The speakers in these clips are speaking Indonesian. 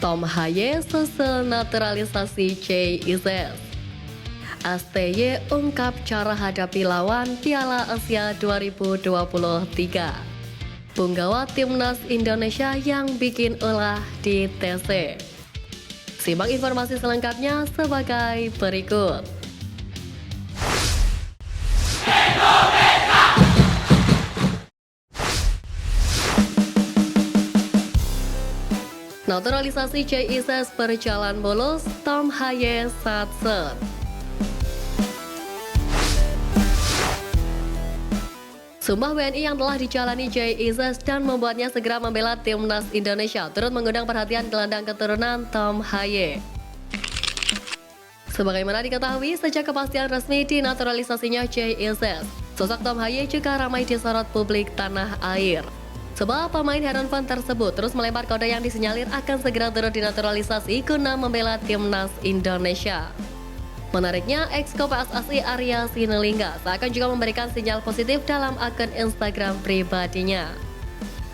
Tom Haye susul naturalisasi JIZ. STY ungkap cara hadapi lawan Piala Asia 2023. Punggawa Timnas Indonesia yang bikin ulah di TC. Simak informasi selengkapnya sebagai berikut. Naturalisasi JIZ berjalan mulus, Tom Haye satset. Sumpah WNI yang telah dijalani JIZ dan membuatnya segera membela Timnas Indonesia turut mengundang perhatian gelandang keturunan Tom Haye. Sebagaimana diketahui, sejak kepastian resmi dinaturalisasinya JIZ, sosok Tom Haye juga ramai disorot publik tanah air. Sebab pemain Heron Fan tersebut terus melempar kode yang disinyalir akan segera turut dinaturalisasi guna membela Timnas Indonesia. Menariknya, ex-ko PSSI Arya Sinulinga seakan juga memberikan sinyal positif dalam akun Instagram pribadinya.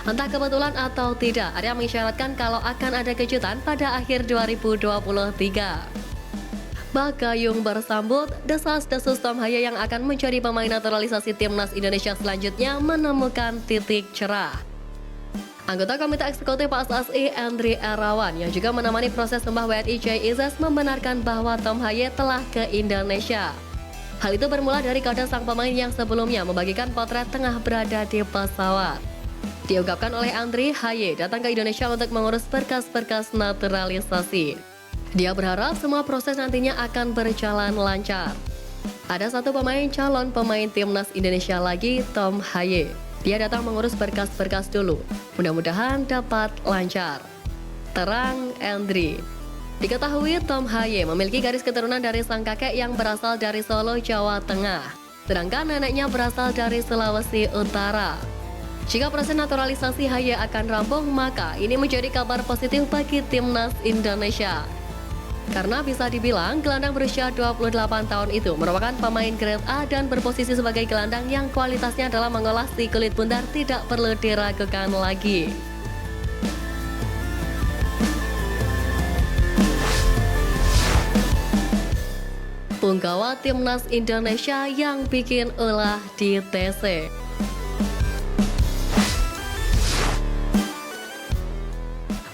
Entah kebetulan atau tidak, Arya mengisyaratkan kalau akan ada kejutan pada akhir 2023. Bagayung bersambut, desas-desus Tom Haye yang akan mencari pemain naturalisasi Timnas Indonesia selanjutnya menemukan titik cerah. Anggota Komite Eksekutif PSSI Andri Erawan yang juga menemani proses sembah WNI JIZ membenarkan bahwa Tom Haye telah ke Indonesia. Hal itu bermula dari kode sang pemain yang sebelumnya membagikan potret tengah berada di pesawat. Diungkapkan oleh Andri, Haye datang ke Indonesia untuk mengurus berkas-berkas naturalisasi. Dia berharap semua proses nantinya akan berjalan lancar. Ada satu pemain calon pemain Timnas Indonesia lagi, Tom Haye. Dia datang mengurus berkas-berkas dulu. Mudah-mudahan dapat lancar. Terang Andri. Diketahui Tom Haye memiliki garis keturunan dari sang kakek yang berasal dari Solo, Jawa Tengah. Sedangkan neneknya berasal dari Sulawesi Utara. Jika proses naturalisasi Haye akan rampung, maka ini menjadi kabar positif bagi Timnas Indonesia. Karena bisa dibilang gelandang berusia 28 tahun itu merupakan pemain grade A dan berposisi sebagai gelandang yang kualitasnya dalam mengolah si kulit bundar tidak perlu diragukan lagi. Punggawa Timnas Indonesia yang bikin ulah di TC.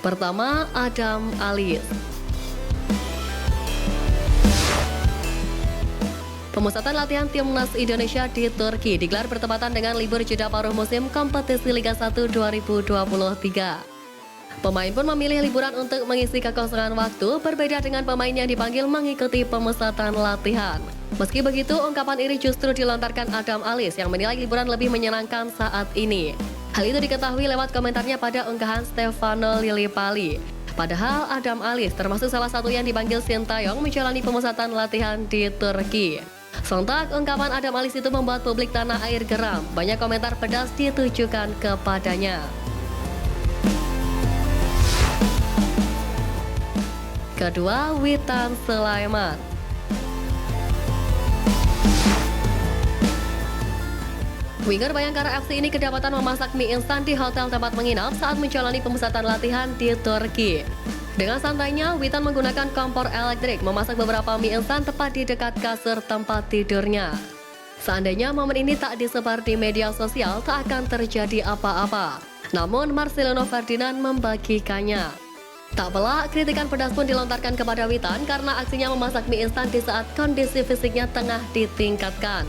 Pertama, Adam Alis. Pemusatan latihan Timnas Indonesia di Turki digelar bertepatan dengan libur jeda paruh musim kompetisi Liga 1 2023. Pemain pun memilih liburan untuk mengisi kekosongan waktu, berbeda dengan pemain yang dipanggil mengikuti pemusatan latihan. Meski begitu, ungkapan iri justru dilontarkan Adam Alis yang menilai liburan lebih menyenangkan saat ini. Hal itu diketahui lewat komentarnya pada unggahan Stefano Lillipali. Padahal Adam Alis termasuk salah satu yang dipanggil Sintayong menjalani pemusatan latihan di Turki. Sontak, ungkapan Adam Alis itu membuat publik tanah air geram. Banyak komentar pedas ditujukan kepadanya. Kedua, Witan Sulaiman. Winger Bayangkara FC ini kedapatan memasak mie instan di hotel tempat menginap saat menjalani pemusatan latihan di Turki. Dengan santainya, Witan menggunakan kompor elektrik memasak beberapa mie instan tepat di dekat kasur tempat tidurnya. Seandainya momen ini tak disebar di media sosial, tak akan terjadi apa-apa. Namun Marcelino Ferdinand membagikannya. Tak pelak, kritikan pedas pun dilontarkan kepada Witan karena aksinya memasak mie instan di saat kondisi fisiknya tengah ditingkatkan.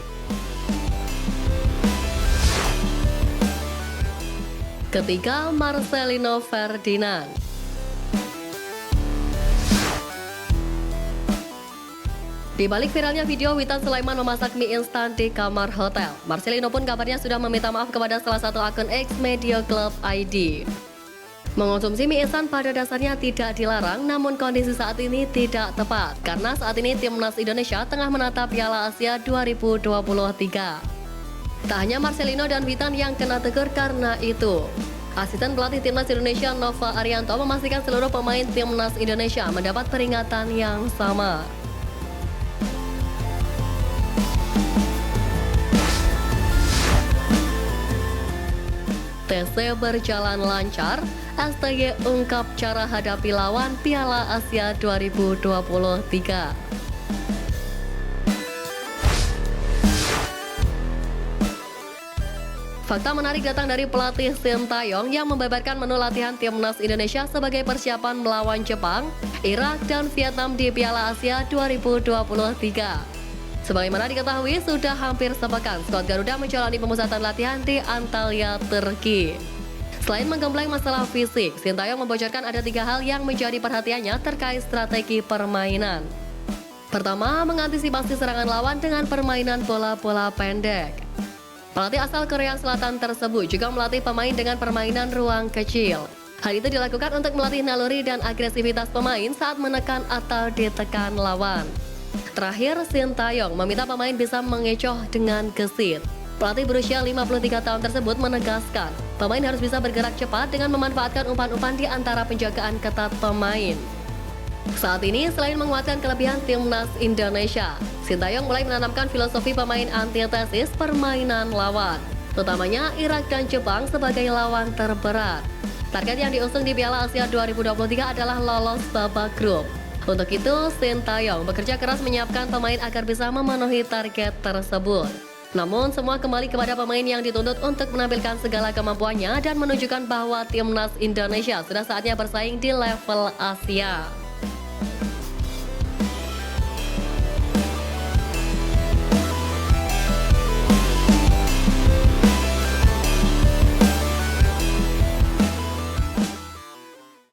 Ketiga, Marcelino Ferdinand. Di balik viralnya video Witan Sulaiman memasak mie instan di kamar hotel, Marcelino pun kabarnya sudah meminta maaf kepada salah satu akun X Media Club ID. Mengonsumsi mie instan pada dasarnya tidak dilarang, namun kondisi saat ini tidak tepat karena saat ini Timnas Indonesia tengah menata Piala Asia 2023. Tak hanya Marcelino dan Witan yang kena tegur karena itu. Asisten pelatih Timnas Indonesia Nova Arianto memastikan seluruh pemain Timnas Indonesia mendapat peringatan yang sama. TC berjalan lancar, STY ungkap cara hadapi lawan Piala Asia 2023. Fakta menarik datang dari pelatih Sintayong yang membeberkan menu latihan timnas Indonesia sebagai persiapan melawan Jepang, Irak, dan Vietnam di Piala Asia 2023. Sebagaimana diketahui, sudah hampir sepekan skuad Garuda menjalani pemusatan latihan di Antalya, Turki. Selain menggembleng masalah fisik, Sintayong membocorkan ada 3 hal yang menjadi perhatiannya terkait strategi permainan. Pertama, mengantisipasi serangan lawan dengan permainan bola-bola pendek. Pelatih asal Korea Selatan tersebut juga melatih pemain dengan permainan ruang kecil. Hal itu dilakukan untuk melatih naluri dan agresivitas pemain saat menekan atau ditekan lawan. Terakhir, Sintayong meminta pemain bisa mengecoh dengan gesit. Pelatih berusia 53 tahun tersebut menegaskan, pemain harus bisa bergerak cepat dengan memanfaatkan umpan-umpan di antara penjagaan ketat pemain. Saat ini, selain menguatkan kelebihan timnas Indonesia, Sintayong mulai menanamkan filosofi pemain antitesis permainan lawan, terutamanya Irak dan Jepang sebagai lawan terberat. Target yang diusung di Piala Asia 2023 adalah lolos babak grup. Untuk itu, Sintayong bekerja keras menyiapkan pemain agar bisa memenuhi target tersebut. Namun, semua kembali kepada pemain yang dituntut untuk menampilkan segala kemampuannya dan menunjukkan bahwa timnas Indonesia sudah saatnya bersaing di level Asia.